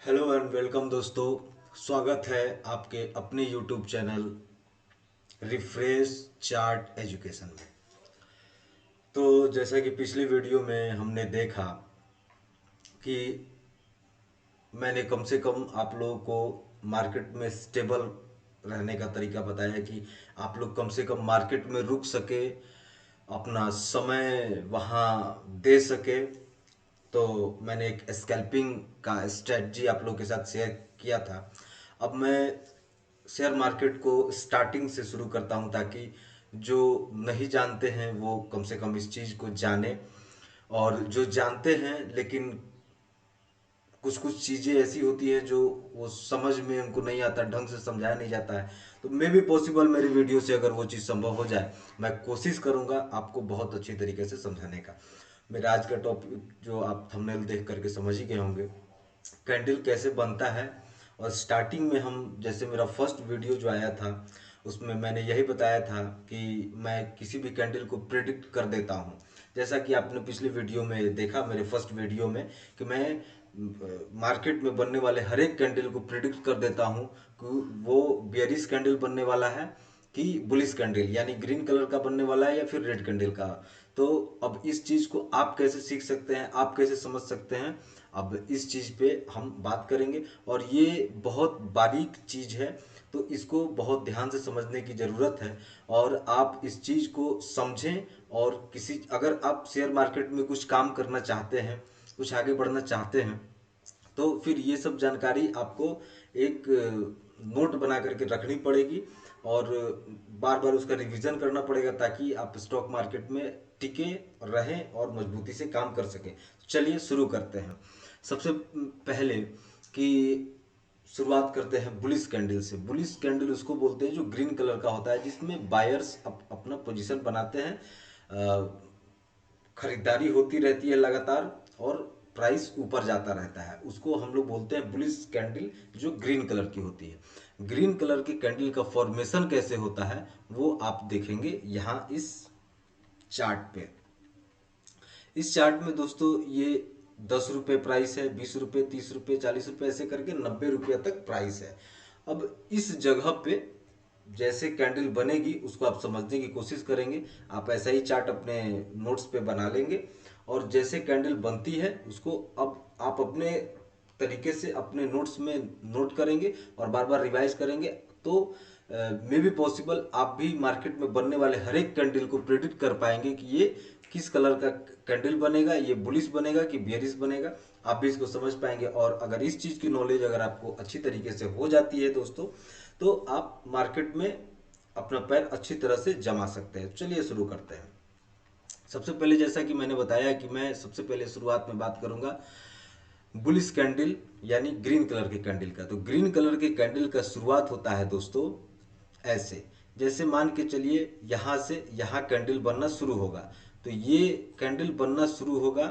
Hello and welcome दोस्तों। स्वागत है आपके अपने YouTube channel refresh chart education में। तो जैसा कि पिछली वीडियो में हमने देखा कि मैंने कम से कम आप लोगों को मार्केट में स्टेबल रहने का तरीका बताया कि आप लोग कम से कम मार्केट में रुक सके, अपना समय वहाँ दे सके। तो मैंने एक स्कैल्पिंग का स्ट्रेटजी आप लोगों के साथ शेयर किया था। अब मैं शेयर मार्केट को स्टार्टिंग से शुरू करता हूं ताकि जो नहीं जानते हैं वो कम से कम इस चीज़ को जाने, और जो जानते हैं लेकिन कुछ कुछ चीज़ें ऐसी होती है जो वो समझ में उनको नहीं आता, ढंग से समझाया नहीं जाता है। तो मे भी पॉसिबल मेरी वीडियो से अगर वो चीज़ संभव हो जाए, मैं कोशिश करूंगा आपको बहुत अच्छी तरीके से समझाने का। मेरा आज का टॉपिक जो आप थंबनेल देख करके समझ ही गए होंगे, कैंडल कैसे बनता है। और स्टार्टिंग में हम जैसे मेरा फर्स्ट वीडियो जो आया था उसमें मैंने यही बताया था कि मैं किसी भी कैंडल को प्रिडिक्ट कर देता हूँ। जैसा कि आपने पिछली वीडियो में देखा, मेरे फर्स्ट वीडियो में, कि मैं मार्केट में बनने वाले हर एक कैंडल को प्रिडिक्ट कर देता हूँ कि वो बेयरिश कैंडल बनने वाला है कि बुलिश कैंडल, यानी ग्रीन कलर का बनने वाला है या फिर रेड कैंडल का। तो अब इस चीज को आप कैसे सीख सकते हैं, आप कैसे समझ सकते हैं, अब इस चीज पे हम बात करेंगे। और ये बहुत बारीक चीज है, तो इसको बहुत ध्यान से समझने की जरूरत है। और आप इस चीज को समझें, और किसी अगर आप शेयर मार्केट में कुछ काम करना चाहते हैं, कुछ आगे बढ़ना चाहते हैं, तो फिर ये सब जानकारी आपको एक नोट बना करके रखनी पड़ेगी, और बार बार उसका रिवीजन करना पड़ेगा ताकि आप स्टॉक मार्केट में टिके रहें और मजबूती से काम कर सकें। चलिए शुरू करते हैं। सबसे पहले कि शुरुआत करते हैं बुलिश कैंडल से। बुलिश कैंडल उसको बोलते हैं जो ग्रीन कलर का होता है, जिसमें बायर्स अपना पोजीशन बनाते हैं, खरीदारी होती रहती है लगातार, और प्राइस ऊपर जाता रहता है। उसको हम लोग बोलते हैं बुलिश कैंडल, जो ग्रीन कलर की होती है। ग्रीन कलर की कैंडल का फॉर्मेशन कैसे होता है वो आप देखेंगे यहाँ इस चार्ट पे। इस चार्ट में दोस्तों ये 10 रुपये प्राइस है, 20 रुपये, 30 रुपये, 40 रुपये, ऐसे करके 90 रुपये तक प्राइस है। अब इस जगह पे जैसे कैंडल बनेगी उसको आप समझने की कोशिश करेंगे। आप ऐसा ही चार्ट अपने नोट्स पे बना लेंगे, और जैसे कैंडल बनती है उसको अब आप अपने तरीके से अपने नोट्स में नोट करेंगे और बार बार रिवाइज करेंगे। तो मे बी पॉसिबल आप भी मार्केट में बनने वाले हर एक कैंडल को प्रिडिक्ट कर पाएंगे कि ये किस कलर का कैंडल बनेगा, ये बुलिश बनेगा कि बेयरिश बनेगा। आप भी इसको समझ पाएंगे, और अगर इस चीज़ की नॉलेज अगर आपको अच्छी तरीके से हो जाती है दोस्तों, तो आप मार्केट में अपना पैर अच्छी तरह से जमा सकते हैं। चलिए शुरू करते हैं। सबसे पहले जैसा कि मैंने बताया कि मैं सबसे पहले शुरुआत में बात करूंगा बुलिश कैंडल यानी ग्रीन कलर के कैंडल का। तो ग्रीन कलर के कैंडल का शुरुआत होता है दोस्तों ऐसे। जैसे मान के चलिए यहाँ से यहाँ कैंडल बनना शुरू होगा, तो ये कैंडल बनना शुरू होगा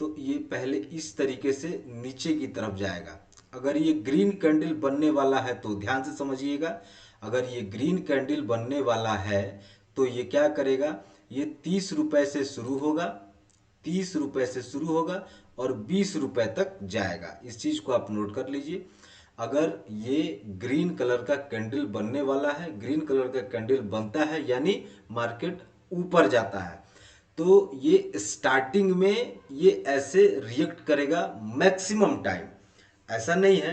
तो ये पहले इस तरीके से नीचे की तरफ जाएगा। अगर ये ग्रीन कैंडल बनने वाला है तो ध्यान से समझिएगा, अगर ये ग्रीन कैंडल बनने वाला है तो ये क्या करेगा, ये 30 रुपए से शुरू होगा, 30 रुपए से शुरू होगा और 20 रुपए तक जाएगा। इस चीज को आप नोट कर लीजिए। अगर ये ग्रीन कलर का कैंडल बनने वाला है, ग्रीन कलर का कैंडल बनता है यानी मार्केट ऊपर जाता है, तो ये स्टार्टिंग में ये ऐसे रिएक्ट करेगा मैक्सिमम टाइम। ऐसा नहीं है,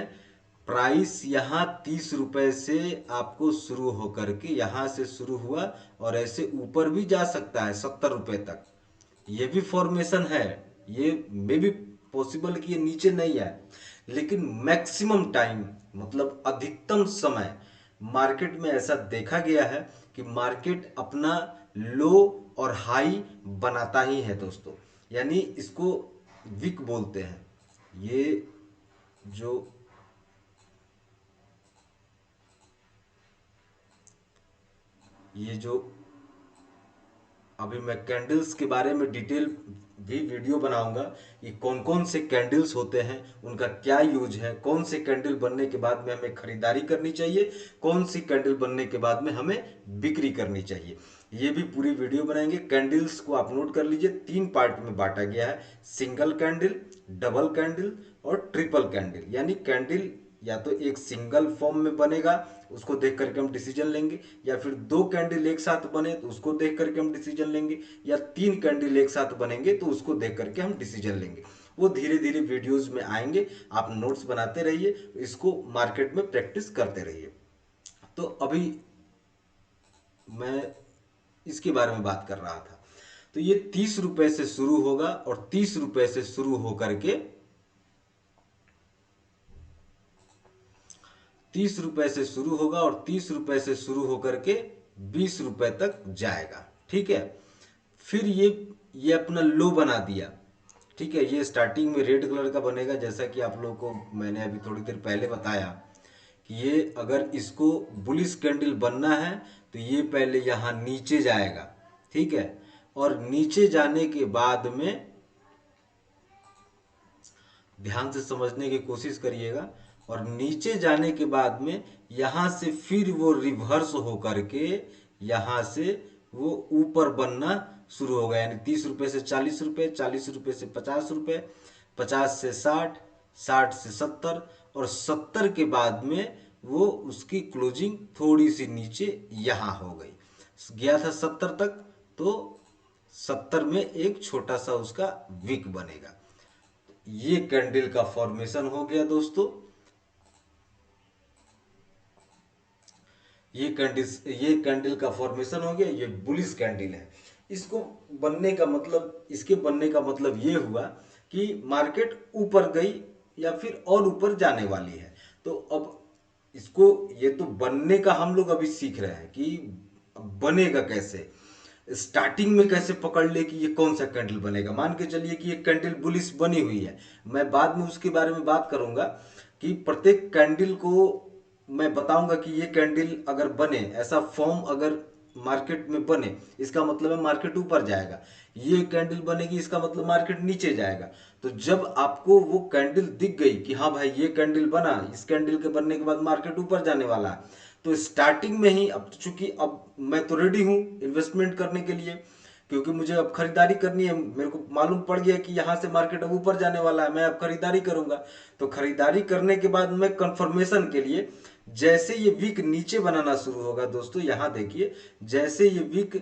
प्राइस यहाँ 30 रुपए से आपको शुरू होकर के यहाँ से शुरू हुआ और ऐसे ऊपर भी जा सकता है 70 रुपए तक। ये भी फॉर्मेशन है, ये मे भी पॉसिबल कि ये नीचे नहीं है, लेकिन मैक्सिमम टाइम मतलब अधिकतम समय मार्केट में ऐसा देखा गया है कि मार्केट अपना लो और हाई बनाता ही है दोस्तों। यानी इसको विक बोलते हैं। ये जो ये जो अभी मैं कैंडल्स के बारे में डिटेल भी वीडियो बनाऊंगा कि कौन कौन से कैंडल्स होते हैं, उनका क्या यूज है, कौन से कैंडल बनने के बाद में हमें खरीदारी करनी चाहिए, कौन सी कैंडल बनने के बाद में हमें बिक्री करनी चाहिए। ये भी पूरी वीडियो बनाएंगे। कैंडल्स को आप नोट कर लीजिए, 3 पार्ट में बांटा गया है, सिंगल कैंडल, डबल कैंडल और ट्रिपल कैंडल, यानी कैंडल या तो एक सिंगल फॉर्म में बनेगा, उसको देख करके हम डिसीजन लेंगे, या फिर दो कैंडल एक साथ बने तो उसको देख करके हम डिसीजन लेंगे, या तीन कैंडल एक साथ बनेंगे तो उसको देख करके हम डिसीजन लेंगे। वो धीरे धीरे वीडियोज में आएंगे, आप नोट्स बनाते रहिए, इसको मार्केट में प्रैक्टिस करते रहिए। तो अभी मैं इसके बारे में बात कर रहा था। तो ये 30 रुपए से शुरू होगा और 30 रुपए से शुरू होकर के 30 रुपए से शुरू होगा और 30 रुपए से शुरू होकर के 20 रुपए तक जाएगा। ठीक है, फिर ये अपना लो बना दिया। ठीक है, ये स्टार्टिंग में रेड कलर का बनेगा, जैसा कि आप लोगों को मैंने अभी थोड़ी देर पहले बताया कि ये अगर इसको बुलिश कैंडल बनना है तो ये पहले यहाँ नीचे जाएगा। ठीक है, और नीचे जाने के बाद में ध्यान से समझने की कोशिश करिएगा, और नीचे जाने के बाद में यहाँ से फिर वो रिवर्स होकर के यहाँ से वो ऊपर बनना शुरू होगा, यानी 30 रुपए से 40 रुपए, 40 रुपए से 50 रुपए, 50 से 60, 60 से 70, और 70 के बाद में वो उसकी क्लोजिंग थोड़ी सी नीचे यहाँ हो गई, गया था 70 तक, तो 70 में एक छोटा सा उसका विक बनेगा। ये कैंडल का फॉर्मेशन हो गया दोस्तों। ये कैंडल का फॉर्मेशन हो गया, ये बुलिश कैंडल है। इसको बनने का मतलब, इसके बनने का मतलब ये हुआ कि मार्केट ऊपर गई या फिर और ऊपर जाने वाली है। तो अब इसको, ये तो बनने का हम लोग अभी सीख रहे हैं कि बनेगा कैसे, स्टार्टिंग में कैसे पकड़ ले कि ये कौन सा कैंडल बनेगा। मान के चलिए कि ये कैंडल बुलिश बनी हुई है, मैं बाद में उसके बारे में बात करूंगा कि प्रत्येक कैंडल को मैं बताऊंगा कि ये कैंडल अगर बने, ऐसा फॉर्म अगर मार्केट में बने, इसका मतलब है मार्केट ऊपर जाएगा। ये कैंडल बनेगी, इसका मतलब मार्केट नीचे जाएगा। तो जब आपको वो कैंडल दिख गई कि हाँ भाई ये कैंडल बना, इस कैंडल के बनने के बाद मार्केट ऊपर जाने वाला है, तो स्टार्टिंग में ही, अब चूंकि अब मैं तो रेडी हूं इन्वेस्टमेंट करने के लिए, क्योंकि मुझे अब खरीदारी करनी है, मेरे को मालूम पड़ गया कि यहाँ से मार्केट अब ऊपर जाने वाला है, मैं अब खरीदारी करूंगा। तो खरीदारी करने के बाद मैं कंफर्मेशन के लिए, जैसे ये वीक नीचे बनाना शुरू होगा दोस्तों, यहाँ देखिए, जैसे ये वीक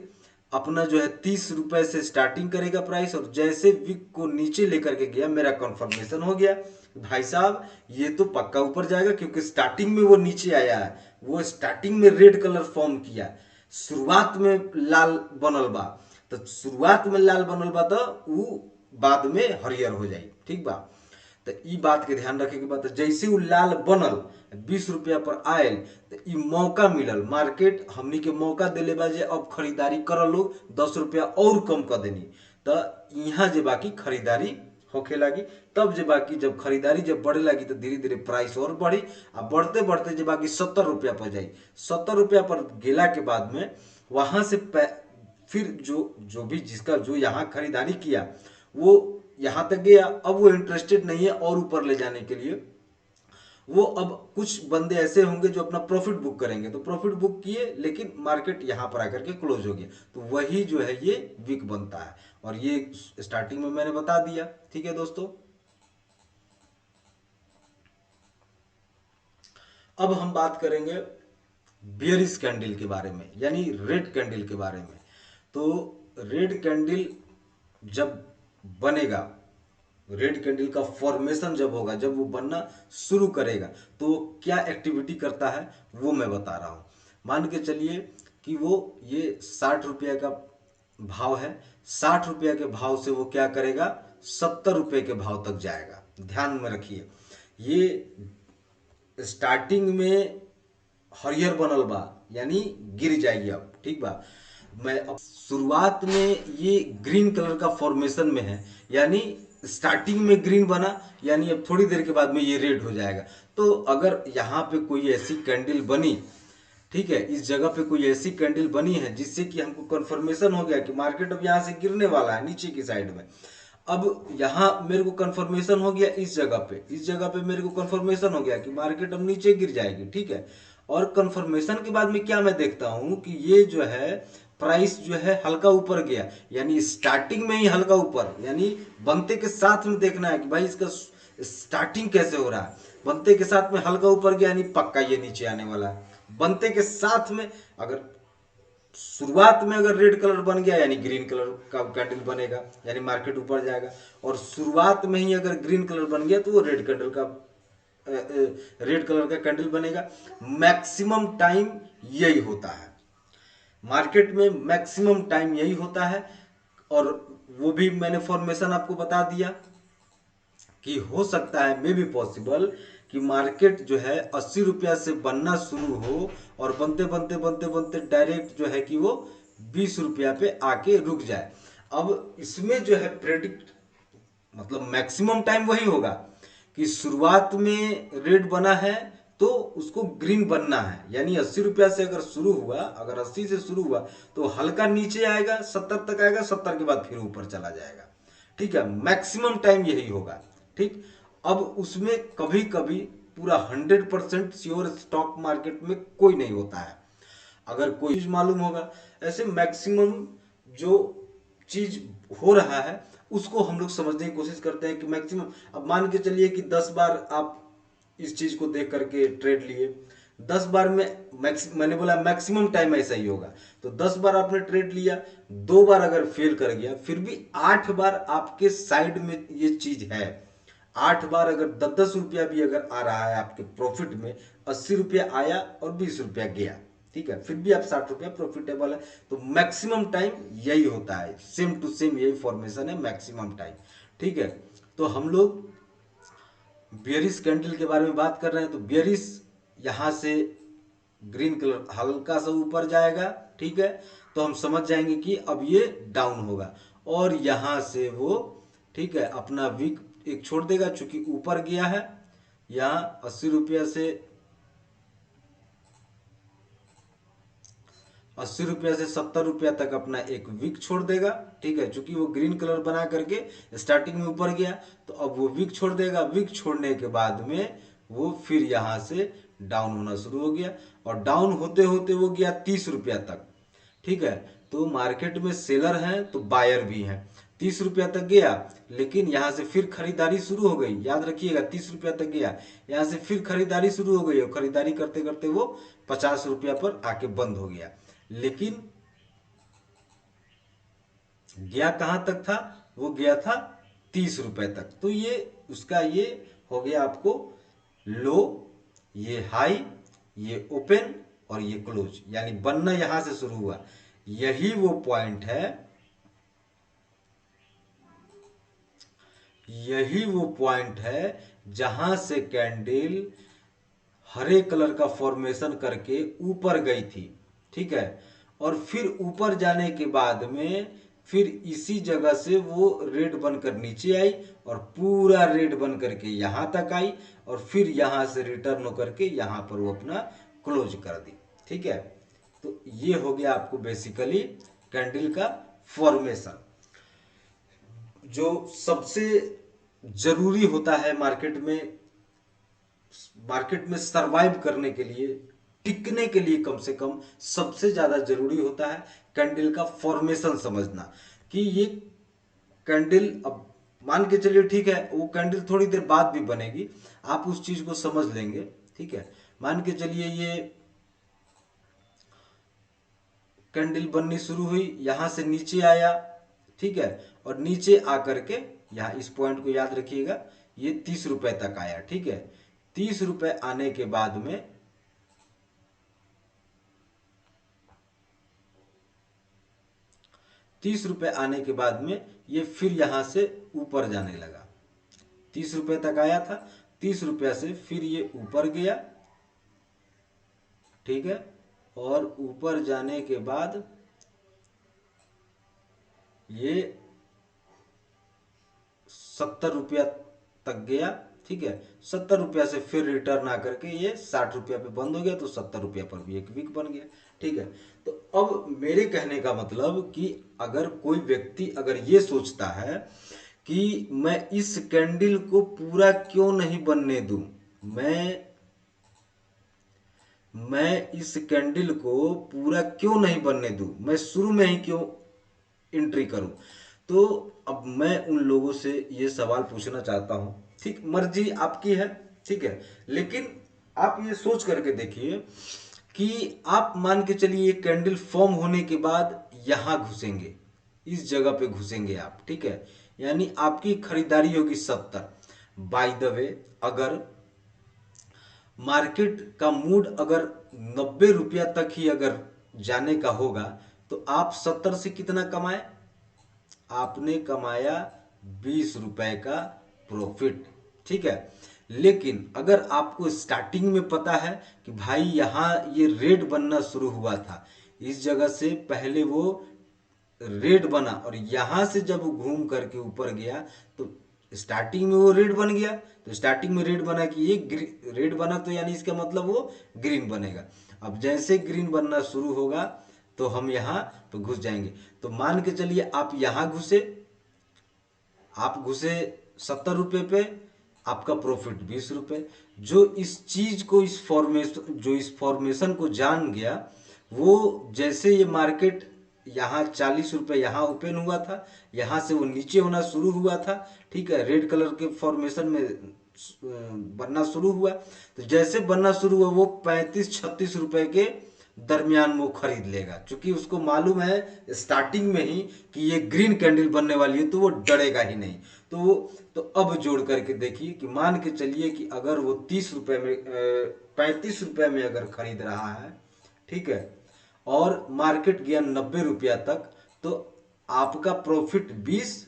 अपना जो है 30 रुपए से स्टार्टिंग करेगा प्राइस, और जैसे वीक को नीचे लेकर के गया, मेरा कंफर्मेशन हो गया भाई साहब ये तो पक्का ऊपर जाएगा, क्योंकि स्टार्टिंग में वो नीचे आया है, वो स्टार्टिंग में रेड कलर फॉर्म किया, शुरुआत में लाल बनल बा, तो शुरुआत में लाल बनल बा तो वो बाद में हरियर हो जाए। ठीक बा, तो ई बात के ध्यान रखे के बाद, जैसे वो लाल बनल 20 रुपया पर आयल, तो ई मौका मिलल, मार्केट हमनी के मौका दिले बा जे अब खरीदारी कर लो, 10 रुपया और कम कर देनी, तो यहाँ जे बाकी खरीदारी होखे लगी। तब जे बाकी जब खरीदारी जब बढ़े लगी तो धीरे धीरे प्राइस और बढ़ी, अब बढ़ते बढ़ते जे बाकी 70 रुपया पर जाई, 70 रुपया पर गेला के बाद में वहां से फिर जो भी जिसका जो यहाँ खरीदारी किया वो यहाँ तक गया, अब वो इंटरेस्टेड नहीं है और ऊपर ले जाने के लिए। वो अब कुछ बंदे ऐसे होंगे जो अपना प्रॉफिट बुक करेंगे, तो प्रॉफिट बुक किए लेकिन मार्केट यहाँ पर आकर के क्लोज हो गया, तो वही जो है ये वीक बनता है, और ये स्टार्टिंग में मैंने बता दिया। ठीक है दोस्तों, अब हम बात करेंगे बियरिश कैंडल के बारे में, यानी रेड कैंडल के बारे में। तो रेड कैंडल जब बनेगा, रेड कैंडल का फॉर्मेशन जब होगा, जब वो बनना शुरू करेगा, तो वो क्या एक्टिविटी करता है वो मैं बता रहा हूं। मान के चलिए कि वो ये 60 रुपया का भाव है, 60 रुपया के भाव से वो क्या करेगा, 70 रुपये के भाव तक जाएगा। ध्यान में रखिए, ये स्टार्टिंग में हरियर बनल बा, यानी गिर जाएगी अब। ठीक बा, मैं अब शुरुआत में ये ग्रीन कलर का फॉर्मेशन में है, यानी स्टार्टिंग में ग्रीन बना, यानी अब थोड़ी देर के बाद में ये रेड हो जाएगा। तो अगर यहाँ पे कोई ऐसी कैंडल बनी, ठीक है, इस जगह पे कोई ऐसी कैंडल बनी है जिससे कि हमको कंफर्मेशन हो गया कि मार्केट अब यहाँ से गिरने वाला है नीचे की साइड में, अब यहाँ मेरे को कंफर्मेशन हो गया, इस जगह पे मेरे को कंफर्मेशन हो गया कि मार्केट अब नीचे गिर जाएगी। ठीक है, और कंफर्मेशन के बाद में क्या मैं देखता हूं कि ये जो है प्राइस जो है हल्का ऊपर गया, यानी स्टार्टिंग में ही हल्का ऊपर, यानी बनते के साथ में देखना है कि भाई इसका स्टार्टिंग कैसे हो रहा है, बनते के साथ में हल्का ऊपर गया यानी पक्का ये नीचे आने वाला है, बनते के साथ में अगर शुरुआत में अगर रेड कलर बन गया यानी ग्रीन कलर का कैंडल बनेगा, यानी मार्केट ऊपर जाएगा। और शुरुआत में ही अगर ग्रीन कलर बन गया तो वो रेड कलर का कैंडल बनेगा। मैक्सिमम टाइम यही होता है मार्केट में, मैक्सिमम टाइम यही होता है। और वो भी मैंने फॉर्मेशन आपको बता दिया कि हो सकता है, मे बी पॉसिबल कि मार्केट जो है 80 रुपया से बनना शुरू हो और बनते बनते बनते बनते डायरेक्ट जो है कि वो 20 रुपया पे आके रुक जाए। अब इसमें जो है प्रेडिक्ट मतलब मैक्सिमम टाइम वही होगा कि शुरुआत में रेड बना है तो उसको ग्रीन बनना है, यानी 80 रुपया से अगर शुरू हुआ, अगर 80 से शुरू हुआ तो हल्का नीचे आएगा, 70 तक आएगा, 70 के बाद फिर ऊपर चला जाएगा। ठीक है, मैक्सिमम टाइम यही होगा। ठीक, अब उसमें कभी कभी पूरा 100% श्योर स्टॉक मार्केट में कोई नहीं होता है। अगर कोई चीज मालूम होगा, ऐसे मैक्सिमम जो चीज हो रहा है उसको हम लोग समझने की कोशिश करते हैं कि मैक्सिमम, अब मान के चलिए कि 10 बार आप इस चीज को देख करके ट्रेड लिए, 10 बार में मैंने बोला मैक्सिमम टाइम ऐसा ही होगा, तो 10 बार आपने ट्रेड लिया, 2 बार अगर फेल कर गया, फिर भी 8 बार आपके साइड में ये चीज है। 8 बार अगर 10-10 रुपया भी अगर आ रहा है आपके प्रॉफिट में, 80 रुपया आया और 20 रुपया गया, ठीक है, फिर भी आप 60 रुपया प्रॉफिटेबल है। तो मैक्सिमम टाइम यही होता है, सेम टू सेम यही फॉर्मेशन है मैक्सिमम टाइम। ठीक है, तो हम लोग बियरिश कैंडल के बारे में बात कर रहे हैं। तो बियरिश यहां से ग्रीन कलर हल्का सा ऊपर जाएगा, ठीक है, तो हम समझ जाएंगे कि अब ये डाउन होगा। और यहां से वो, ठीक है, अपना वीक एक छोड़ देगा, चूंकि ऊपर गया है। यहाँ 80 रुपया से 70 रुपया तक अपना एक वीक छोड़ देगा। ठीक है, चूंकि वो ग्रीन कलर बना करके स्टार्टिंग में ऊपर गया, तो अब वो वीक छोड़ देगा। वीक छोड़ने के बाद में वो फिर यहां से डाउन होना शुरू हो गया, और डाउन होते होते वो गया 30 रुपया तक। ठीक है, तो मार्केट में सेलर हैं तो बायर भी हैं। 30 रुपया तक गया, लेकिन यहां से फिर खरीदारी शुरू हो गई। याद रखिएगा, 30 रुपया तक गया, यहां से फिर खरीदारी शुरू हो गई, और खरीदारी करते करते वो 50 रुपया पर आके बंद हो गया। लेकिन गया कहां तक था, वो गया था 30 रुपए तक। तो ये उसका ये हो गया आपको लो, ये हाई, ये ओपन और ये क्लोज, यानी बनना यहां से शुरू हुआ। यही वो पॉइंट है, यही वो पॉइंट है जहां से कैंडल हरे कलर का फॉर्मेशन करके ऊपर गई थी। ठीक है, और फिर ऊपर जाने के बाद में फिर इसी जगह से वो रेड बनकर नीचे आई, और पूरा रेड बन करके यहां तक आई, और फिर यहां से रिटर्न होकर के यहां पर वो अपना क्लोज कर दी। ठीक है, तो ये हो गया आपको बेसिकली कैंडल का फॉर्मेशन। जो सबसे जरूरी होता है मार्केट में, मार्केट में सरवाइव करने के लिए, टिकने के लिए, कम से कम सबसे ज्यादा जरूरी होता है कैंडल का फॉर्मेशन समझना। कि ये कैंडल, अब मान के चलिए ठीक है, वो कैंडल थोड़ी देर बाद भी बनेगी, आप उस चीज को समझ लेंगे। ठीक है, मान के चलिए ये कैंडल बननी शुरू हुई, यहां से नीचे आया, ठीक है, और नीचे आकर के यहाँ इस पॉइंट को याद रखिएगा, ये 30 रुपए तक आया। ठीक है, 30 रुपए आने के बाद में 30 रुपए आने के बाद में ये फिर यहां से ऊपर जाने लगा। 30 रुपए तक आया था, 30 रुपया से फिर ये ऊपर गया। ठीक है, और ऊपर जाने के बाद ये 70 रुपया तक गया। ठीक है, 70 रुपया से फिर रिटर्न आकर के ये 60 रुपया पे बंद हो गया, तो 70 रुपया पर भी एक वीक बन गया। ठीक है, तो अब मेरे कहने का मतलब कि अगर कोई व्यक्ति अगर ये सोचता है कि मैं इस कैंडल को पूरा क्यों नहीं बनने दूं, मैं इस कैंडल को पूरा क्यों नहीं बनने दूं, मैं शुरू में ही क्यों एंट्री करूं, तो अब मैं उन लोगों से ये सवाल पूछना चाहता हूं ठीक, मर्जी आपकी है, ठीक है। लेकिन आप ये सोच करके देखिए कि आप मान के चलिए कैंडल फॉर्म होने के बाद यहां घुसेंगे, इस जगह पे घुसेंगे आप, ठीक है, यानी आपकी खरीदारी होगी 70। बाय द वे, अगर मार्केट का मूड अगर 90 रुपया तक ही अगर जाने का होगा तो आप 70 से कितना कमाए, आपने कमाया 20 रुपए का प्रॉफिट, ठीक है। लेकिन अगर आपको स्टार्टिंग में पता है कि भाई यहाँ ये रेड बनना शुरू हुआ था, इस जगह से पहले वो रेड बना और यहां से जब वो घूम करके ऊपर गया तो स्टार्टिंग में वो रेड बन गया, तो स्टार्टिंग में रेड बना कि ये रेड बना तो यानी इसका मतलब वो ग्रीन बनेगा। अब जैसे ग्रीन बनना शुरू होगा तो हम यहाँ तो घुस जाएंगे। तो मान के चलिए आप यहाँ घुसे, आप घुसे 70 रुपये पे, आपका प्रॉफिट 20 रुपये। जो इस चीज को, इस फॉर्मेशन को जान गया, वो जैसे ये मार्केट यहाँ 40 रुपये यहाँ ओपन हुआ था, यहाँ से वो नीचे होना शुरू हुआ था, ठीक है, रेड कलर के फॉर्मेशन में बनना शुरू हुआ। तो जैसे बनना शुरू हुआ वो 35-36 रुपए के दरमियान वो खरीद लेगा, क्योंकि उसको मालूम है स्टार्टिंग में ही कि ये ग्रीन कैंडल बनने वाली है, तो वो डरेगा ही नहीं। तो अब जोड़ करके देखिए कि मान के चलिए कि अगर वो 30 रुपए में 35 रुपए में अगर खरीद रहा है, ठीक है, और मार्केट गया 90 रुपया तक, तो आपका प्रॉफिट 20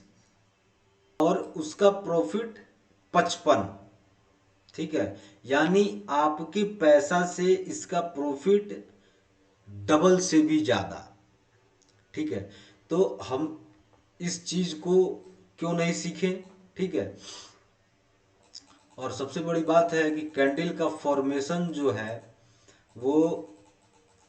और उसका प्रॉफिट 55, ठीक है, यानी आपके पैसा से इसका प्रॉफिट डबल से भी ज्यादा, ठीक है। तो हम इस चीज को क्यों नहीं सीखें, ठीक है। और सबसे बड़ी बात है कि कैंडल का फॉर्मेशन जो है वो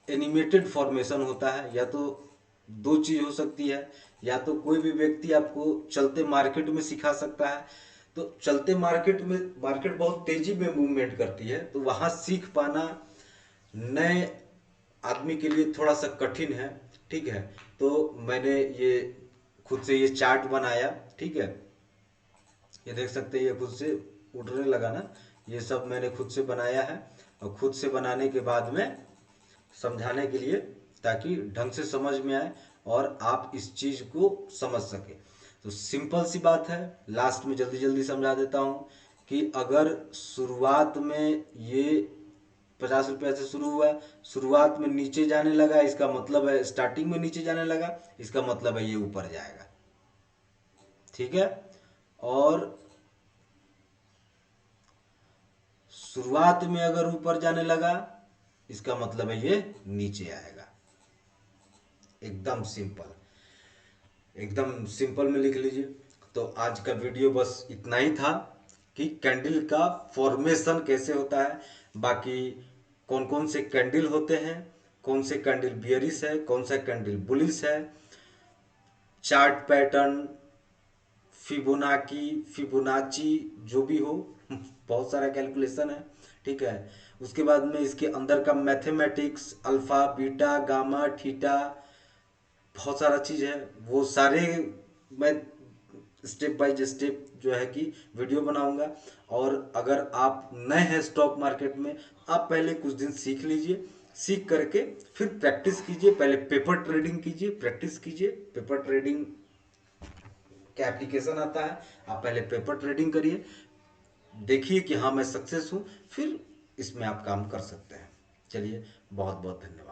एनिमेटेड फॉर्मेशन होता है। या तो दो चीज हो सकती है, या तो कोई भी व्यक्ति आपको चलते मार्केट में सिखा सकता है, तो चलते मार्केट में, मार्केट बहुत तेजी में मूवमेंट करती है, तो वहां सीख पाना नए आदमी के लिए थोड़ा सा कठिन है, ठीक है। तो मैंने ये खुद से ये चार्ट बनाया, ठीक है, ये देख सकते हैं, ये खुद से उड़ने लगा ना, ये सब मैंने खुद से बनाया है। और खुद से बनाने के बाद में समझाने के लिए, ताकि ढंग से समझ में आए और आप इस चीज को समझ सके। तो सिंपल सी बात है, लास्ट में जल्दी जल्दी समझा देता हूं कि अगर शुरुआत में ये 50 रुपया से शुरू हुआ, शुरुआत में नीचे जाने लगा, इसका मतलब है स्टार्टिंग में नीचे जाने लगा, इसका मतलब है ये ऊपर जाएगा, ठीक है। और शुरुआत में अगर ऊपर जाने लगा, इसका मतलब है ये नीचे आएगा। एकदम सिंपल, एकदम सिंपल में लिख लीजिए। तो आज का वीडियो बस इतना ही था कि कैंडल का फॉर्मेशन कैसे होता है, बाकी कौन कौन से कैंडल होते हैं, कौन से कैंडल बियरिश है, कौन सा कैंडल बुलिश है, चार्ट पैटर्न, फिबोनाची जो भी हो, बहुत सारा कैलकुलेशन है, ठीक है। उसके बाद में इसके अंदर का mathematics, alpha beta gamma theta, बहुत सारा चीज है, वो सारे मैं स्टेप बाय स्टेप जो है कि वीडियो बनाऊंगा। और अगर आप नए हैं स्टॉक मार्केट में, आप पहले कुछ दिन सीख लीजिए, सीख करके फिर प्रैक्टिस कीजिए, पहले पेपर ट्रेडिंग कीजिए, प्रैक्टिस कीजिए। पेपर ट्रेडिंग का एप्लीकेशन आता है, आप पहले पेपर ट्रेडिंग करिए, देखिए कि हाँ मैं सक्सेस हूँ, फिर इसमें आप काम कर सकते हैं। चलिए, बहुत बहुत धन्यवाद।